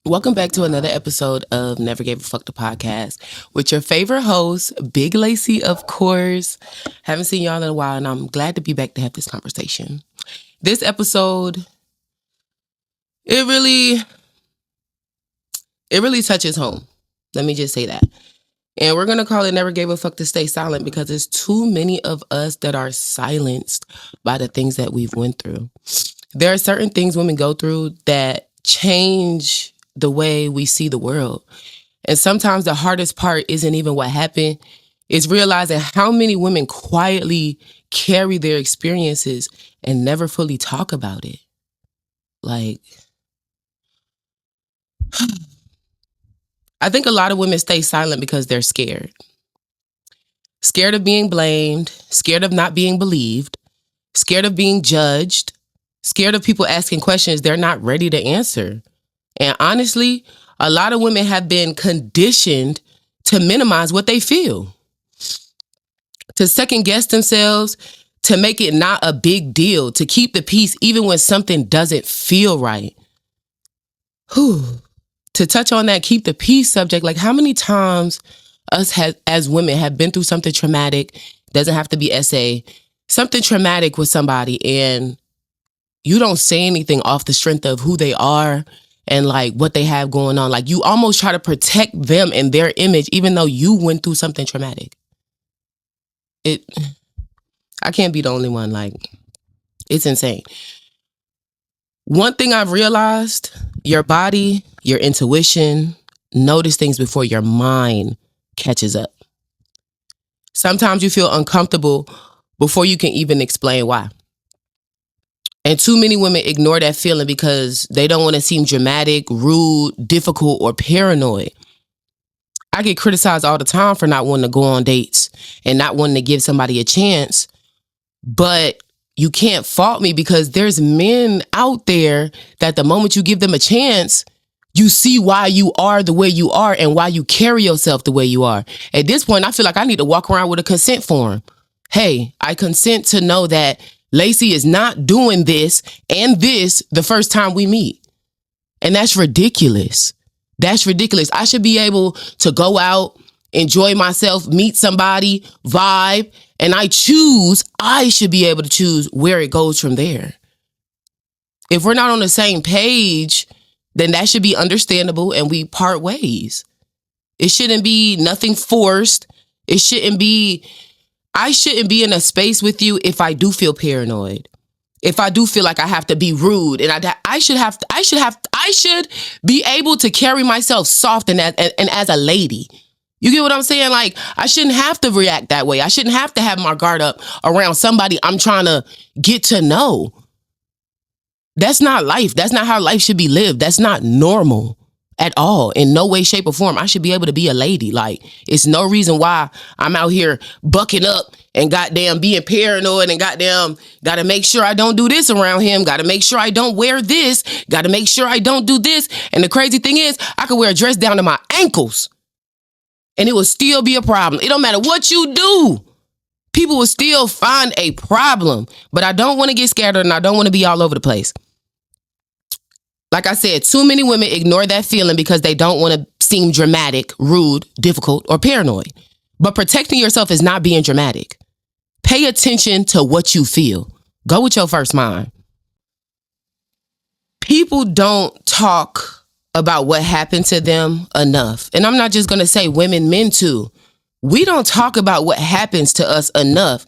Welcome back to another episode of Never Gave a Fuck the podcast with your favorite host, Big Lacey, of course. Haven't seen y'all in a while, and I'm glad to be back to have this conversation. This episode, it really touches home. Let me just say that. And we're going to call it Never Gave a Fuck to Stay Silent because there's too many of us that are silenced by the things that we've went through. There are certain things women go through that change the way we see the world. And sometimes the hardest part isn't even what happened. It's realizing how many women quietly carry their experiences and never fully talk about it. Like, I think a lot of women stay silent because they're scared. Scared of being blamed, scared of not being believed, scared of being judged, scared of people asking questions they're not ready to answer. And honestly, a lot of women have been conditioned to minimize what they feel, to second guess themselves, to make it not a big deal, to keep the peace even when something doesn't feel right. Whew. To touch on that keep the peace subject, like how many times us as women have been through something traumatic, doesn't have to be SA, something traumatic with somebody, and you don't say anything off the strength of who they are and like what they have going on. Like you almost try to protect them and their image, even though you went through something traumatic. I can't be the only one. Like, it's insane. One thing I've realized, your body, your intuition, notice things before your mind catches up. Sometimes you feel uncomfortable before you can even explain why. And too many women ignore that feeling because they don't want to seem dramatic, rude, difficult, or paranoid. I get criticized all the time for not wanting to go on dates and not wanting to give somebody a chance. But you can't fault me because there's men out there that the moment you give them a chance, you see why you are the way you are and why you carry yourself the way you are. At this point, I feel like I need to walk around with a consent form. Hey, I consent to know that Lacey is not doing this and this the first time we meet. And that's ridiculous. That's ridiculous. I should be able to go out, enjoy myself, meet somebody, vibe, and I should be able to choose where it goes from there. If we're not on the same page, then that should be understandable and we part ways. It shouldn't be nothing forced. I shouldn't be in a space with you if I do feel paranoid. If I do feel like I have to be rude, and I should be able to carry myself soft and as a lady. You get what I'm saying? Like, I shouldn't have to react that way. I shouldn't have to have my guard up around somebody I'm trying to get to know. That's not life. That's not how life should be lived. That's not normal at all. In no way, shape, or form. I should be able to be a lady. Like, it's no reason why I'm out here bucking up and goddamn being paranoid and goddamn gotta make sure I don't do this around him. Gotta make sure I don't wear this. Gotta make sure I don't do this. And the crazy thing is, I could wear a dress down to my ankles and it will still be a problem. It don't matter what you do. People will still find a problem. But I don't want to get scattered and I don't want to be all over the place. Like I said, too many women ignore that feeling because they don't want to seem dramatic, rude, difficult, or paranoid. But protecting yourself is not being dramatic. Pay attention to what you feel. Go with your first mind. People don't talk about what happened to them enough. And I'm not just going to say women, men too. We don't talk about what happens to us enough.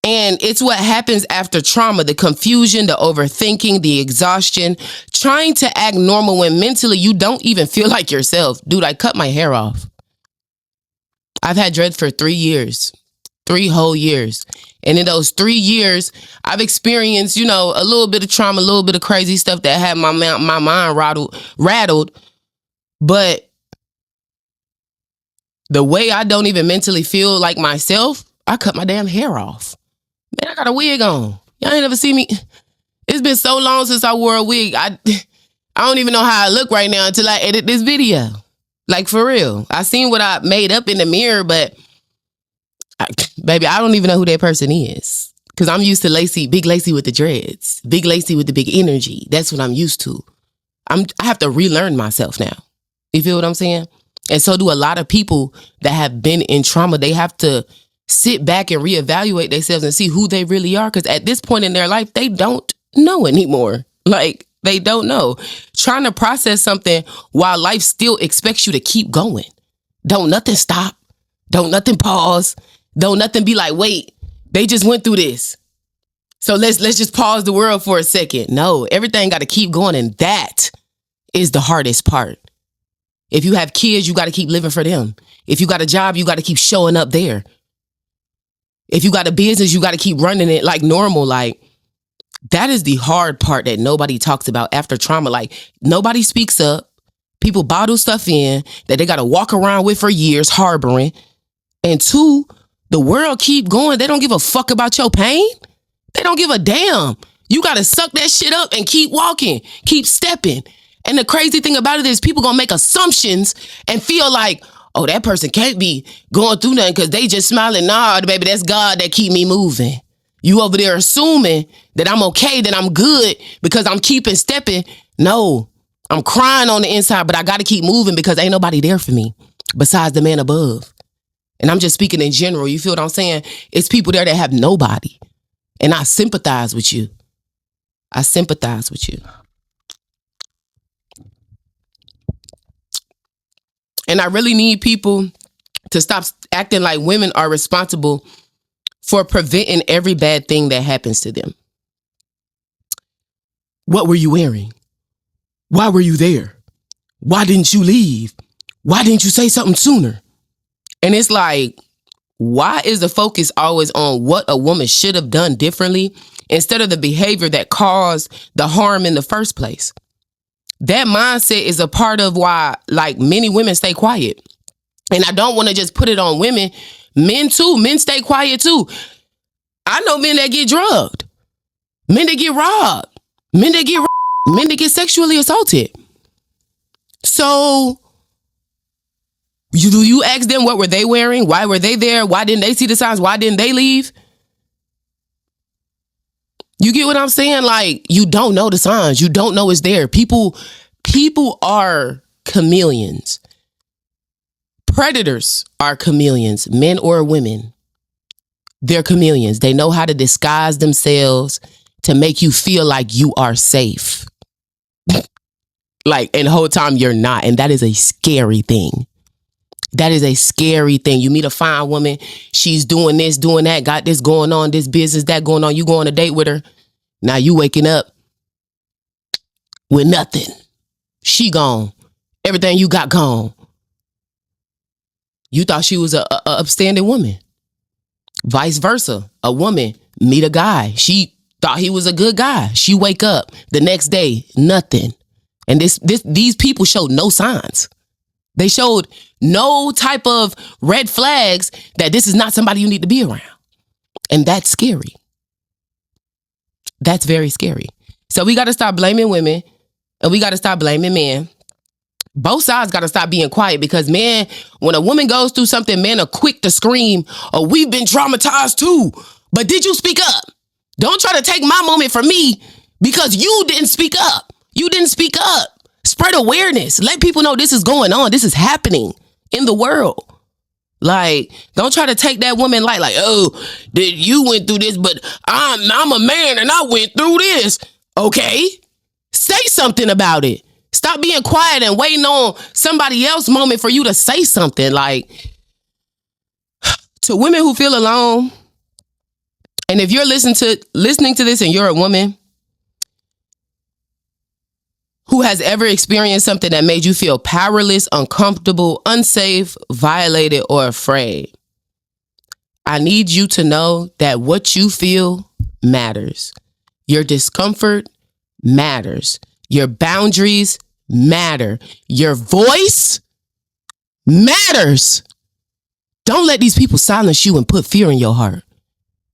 And it's what happens after trauma, the confusion, the overthinking, the exhaustion, trying to act normal when mentally you don't even feel like yourself. Dude, I cut my hair off. I've had dreads for 3 years, 3 whole years. And in those 3 years, I've experienced, a little bit of trauma, a little bit of crazy stuff that had my mind rattled. But the way I don't even mentally feel like myself, I cut my damn hair off. Man, I got a wig on. Y'all ain't never see me. It's been so long since I wore a wig. I don't even know how I look right now until I edit this video. Like, for real. I seen what I made up in the mirror, but baby, I don't even know who that person is. Because I'm used to Lacey, Big Lacey with the dreads. Big Lacey with the big energy. That's what I'm used to. I have to relearn myself now. You feel what I'm saying? And so do a lot of people that have been in trauma. They have to sit back and reevaluate themselves and see who they really are. Because at this point in their life, they don't know anymore. Like, they don't know. Trying to process something while life still expects you to keep going. Don't nothing stop. Don't nothing pause. Don't nothing be like, wait, they just went through this, so let's just pause the world for a second. No, everything got to keep going. And that is the hardest part. If you have kids, you got to keep living for them. If you got a job, you got to keep showing up there. If you got a business, you got to keep running it like normal. Like, that is the hard part that nobody talks about after trauma. Like, nobody speaks up. People bottle stuff in that they got to walk around with for years, harboring. And two, the world keep going. They don't give a fuck about your pain. They don't give a damn. You got to suck that shit up and keep walking, keep stepping. And the crazy thing about it is people going to make assumptions and feel like, oh, that person can't be going through nothing because they just smiling. Nah, baby, that's God that keep me moving. You over there assuming that I'm okay, that I'm good because I'm keeping stepping. No, I'm crying on the inside, but I got to keep moving because ain't nobody there for me besides the man above. And I'm just speaking in general. You feel what I'm saying? It's people there that have nobody. And I sympathize with you. I sympathize with you. And I really need people to stop acting like women are responsible for preventing every bad thing that happens to them. What were you wearing? Why were you there? Why didn't you leave? Why didn't you say something sooner? And it's like, why is the focus always on what a woman should have done differently instead of the behavior that caused the harm in the first place? That mindset is a part of why, like, many women stay quiet. And I don't want to just put it on women. Men too. Men stay quiet too. I know men that get drugged. Men that get robbed. Men that get men that get sexually assaulted. So you ask them what were they wearing? Why were they there? Why didn't they see the signs? Why didn't they leave? You get what I'm saying? Like, you don't know the signs. You don't know it's there. People are chameleons. Predators are chameleons, men or women. They're chameleons. They know how to disguise themselves to make you feel like you are safe. Like, and the whole time you're not. And that is a scary thing. That is a scary thing. You meet a fine woman. She's doing this, doing that, got this going on, this business, that going on. You go on a date with her. Now you waking up with nothing. She gone. Everything you got gone. You thought she was a upstanding woman. Vice versa. A woman meet a guy. She thought he was a good guy. She wake up the next day, nothing. And these people showed no signs. They showed no type of red flags that this is not somebody you need to be around. And that's scary. That's very scary. So we got to stop blaming women and we got to stop blaming men. Both sides got to stop being quiet because, man, when a woman goes through something, men are quick to scream, oh, we've been traumatized too. But did you speak up? Don't try to take my moment from me because you didn't speak up. You didn't speak up. Spread awareness. Let people know this is going on. This is happening in the world. Like, don't try to take that woman like, oh, you went through this, but I'm a man and I went through this. Okay, say something about it. Stop being quiet and waiting on somebody else's moment for you to say something. Like, to women who feel alone, and if you're listening to this and you're a woman who has ever experienced something that made you feel powerless, uncomfortable, unsafe, violated, or afraid, I need you to know that what you feel matters. Your discomfort matters. Your boundaries matter. Your voice matters. Don't let these people silence you and put fear in your heart.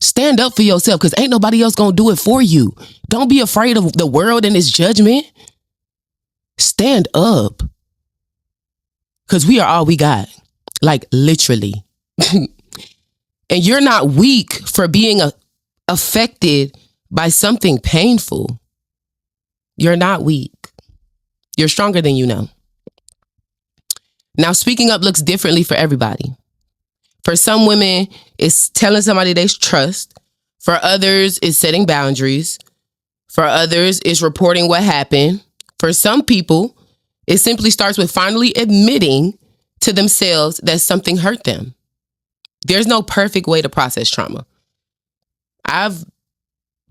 Stand up for yourself because ain't nobody else gonna do it for you. Don't be afraid of the world and its judgment. Stand up. Because we are all we got. Like, literally. And you're not weak for being affected by something painful. You're not weak. You're stronger than you know. Now, speaking up looks differently for everybody. For some women, it's telling somebody they trust. For others, it's setting boundaries. For others, it's reporting what happened. For some people, it simply starts with finally admitting to themselves that something hurt them. There's no perfect way to process trauma. I've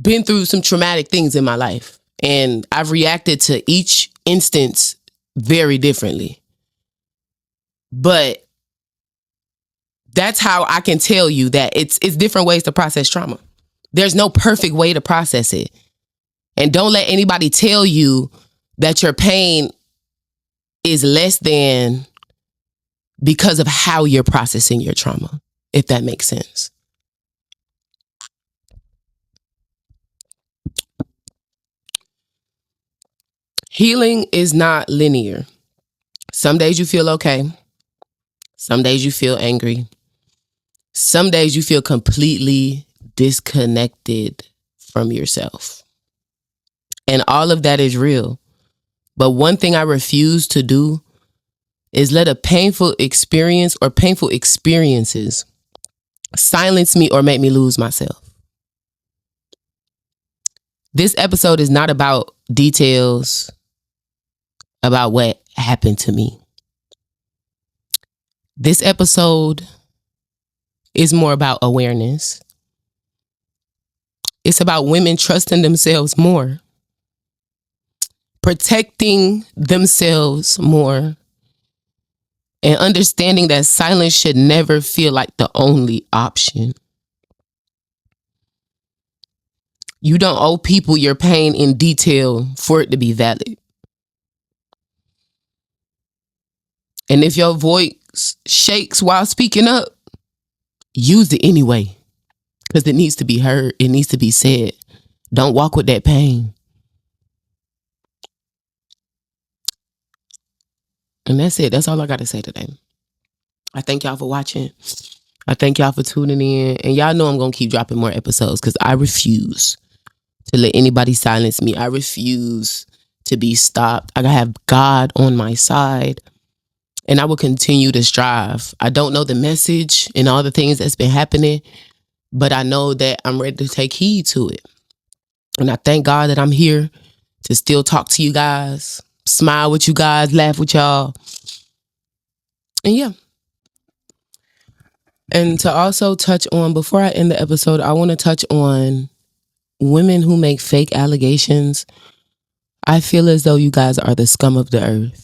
been through some traumatic things in my life, and I've reacted to each instance very differently. But that's how I can tell you that it's different ways to process trauma. There's no perfect way to process it. And don't let anybody tell you that your pain is less than because of how you're processing your trauma, if that makes sense. Healing is not linear. Some days you feel okay. Some days you feel angry. Some days you feel completely disconnected from yourself. And all of that is real. But one thing I refuse to do is let a painful experience or painful experiences silence me or make me lose myself. This episode is not about details about what happened to me. This episode is more about awareness. It's about women trusting themselves more, protecting themselves more, and understanding that silence should never feel like the only option. You don't owe people your pain in detail for it to be valid. And if your voice shakes while speaking up, use it anyway, because it needs to be heard. It needs to be said. Don't walk with that pain. And that's it. That's all I got to say today. I thank y'all for watching. I thank y'all for tuning in. And y'all know I'm going to keep dropping more episodes because I refuse to let anybody silence me. I refuse to be stopped. I have God on my side. And I will continue to strive. I don't know the message and all the things that's been happening, but I know that I'm ready to take heed to it. And I thank God that I'm here to still talk to you guys, smile with you guys, laugh with y'all. And yeah. And to also touch on, before I end the episode, I want to touch on women who make fake allegations. I feel as though you guys are the scum of the earth.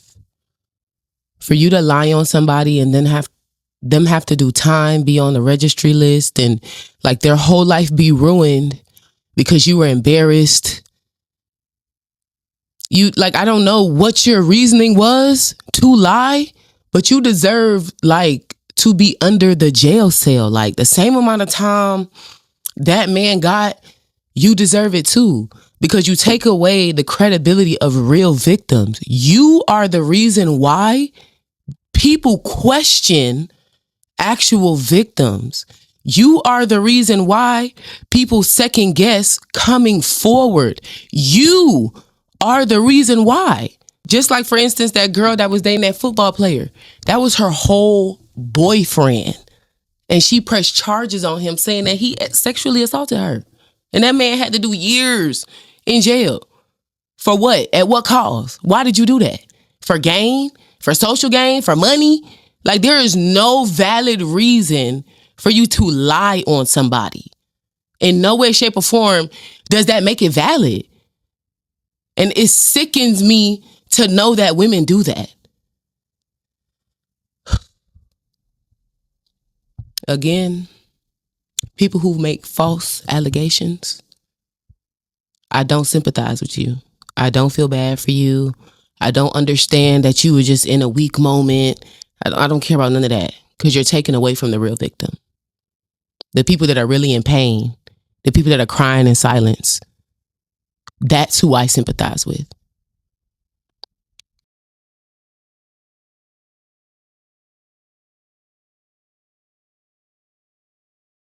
For you to lie on somebody and then have to do time, be on the registry list, and like their whole life be ruined because you were embarrassed. I don't know what your reasoning was to lie, but you deserve to be under the jail cell. Like the same amount of time that man got, you deserve it too, because you take away the credibility of real victims. You are the reason why people question actual victims. You are the reason why people second guess coming forward. You are the reason why. Just like, for instance, that girl that was dating that football player. That was her whole boyfriend. And she pressed charges on him saying that he sexually assaulted her. And that man had to do years in jail. For what? At what cause? Why did you do that? For gain? For social gain? For money? Like, there is no valid reason for you to lie on somebody. In no way, shape, or form does that make it valid. And it sickens me to know that women do that. Again, people who make false allegations, I don't sympathize with you. I don't feel bad for you. I don't understand that you were just in a weak moment. I don't care about none of that, because you're taken away from the real victim. The people that are really in pain, the people that are crying in silence, that's who I sympathize with.